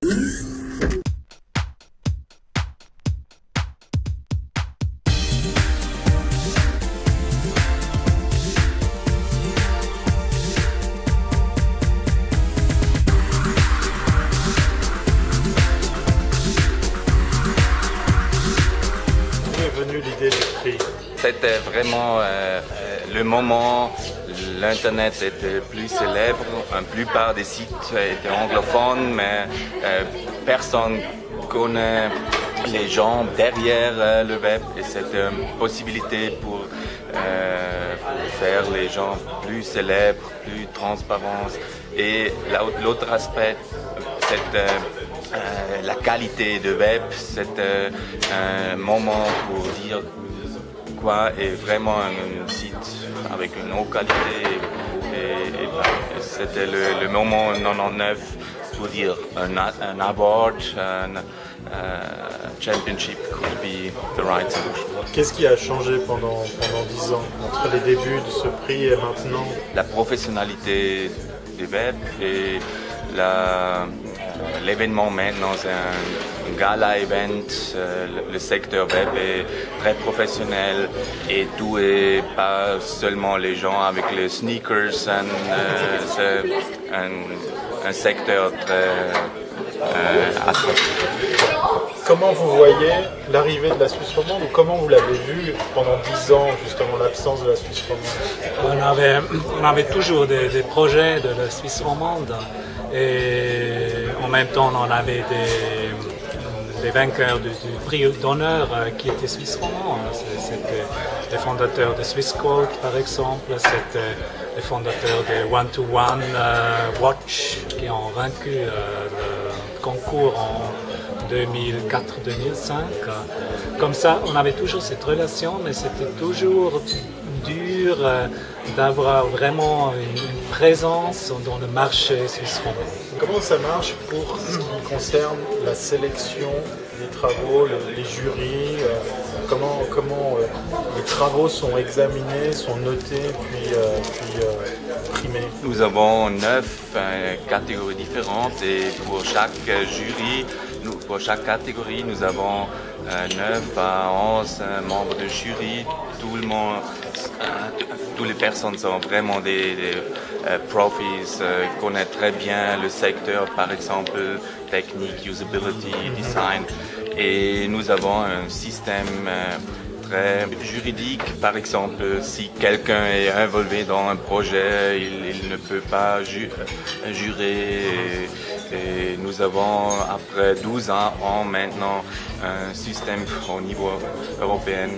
L'idée du prix? C'était vraiment le moment, l'Internet était plus célèbre, la plupart des sites étaient anglophones, mais personne connaît les gens derrière le web et c'était une possibilité pour faire les gens plus célèbres, plus transparents. Et l'autre aspect, c'est la qualité de web, c'est un moment pour dire quoi est vraiment un site avec une haute qualité. Et c'était le moment 99 pour dire un award, un championship could be the right solution. Qu'est-ce qui a changé pendant 10 ans, entre les débuts de ce prix et maintenant? La professionnalité du web et l'événement maintenant, c'est un gala-event. Le secteur web est très professionnel et tout est pas seulement les gens avec les sneakers. C'est un secteur très attractif. Comment vous voyez l'arrivée de la Suisse romande ou comment vous l'avez vu pendant 10 ans, justement, l'absence de la Suisse romande? On avait toujours des projets de la Suisse romande et en même temps on avait des vainqueurs du prix d'honneur qui étaient suisses romands. C'était les fondateurs de Swissquote par exemple, c'était les fondateurs de One-to-One Watch qui ont vaincu le concours en 2004-2005. Comme ça, on avait toujours cette relation, mais c'était toujours dur d'avoir vraiment une présence dans le marché suisse romand. Comment ça marche pour ce qui concerne la sélection des travaux, les jurys, comment les travaux sont examinés, sont notés puis primés? Nous avons 9 catégories différentes et pour chaque jury, pour chaque catégorie, nous avons 9 à 11 membres de jury. Tout le monde, toutes les personnes sont vraiment des profis, connaissent très bien le secteur, par exemple technique, usability, design. Et nous avons un système très juridique. Par exemple, si quelqu'un est involvé dans un projet, il ne peut pas jurer. Et nous avons, après 12 ans maintenant, un système au niveau européen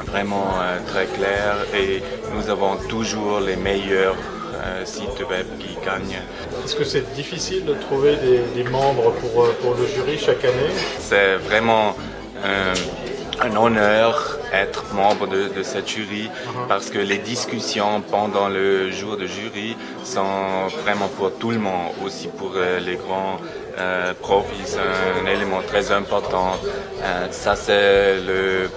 vraiment très clair et nous avons toujours les meilleurs sites web qui gagnent. Est-ce que c'est difficile de trouver des membres pour le jury chaque année? C'est vraiment un honneur être membre de cette jury parce que les discussions pendant le jour de jury sont vraiment pour tout le monde, aussi pour les grands profs, un élément très important. Ça c'est le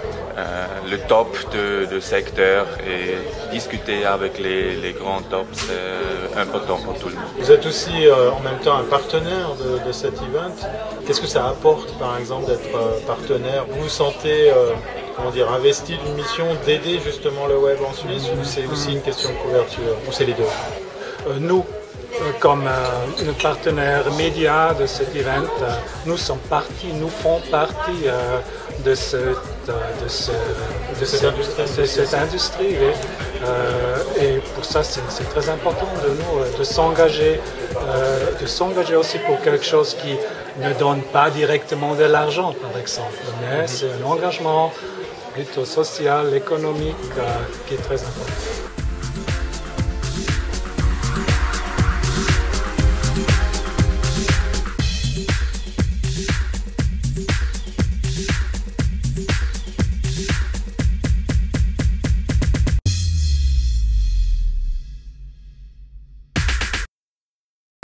top de secteur et discuter avec les grands tops c'est important pour tout le monde. Vous êtes aussi en même temps un partenaire de cet event. Qu'est-ce que ça apporte par exemple d'être partenaire? Vous vous sentez investi d'une mission d'aider justement le web en Suisse ou c'est aussi une question de couverture? Ou c'est les deux? Nous, comme partenaire média de cet event, nous sommes partis, nous faisons partie de cette industrie. Et pour ça, c'est très important de nous de s'engager aussi pour quelque chose qui ne donne pas directement de l'argent, par exemple. Mais c'est un engagement plutôt social, économique, qui est très important.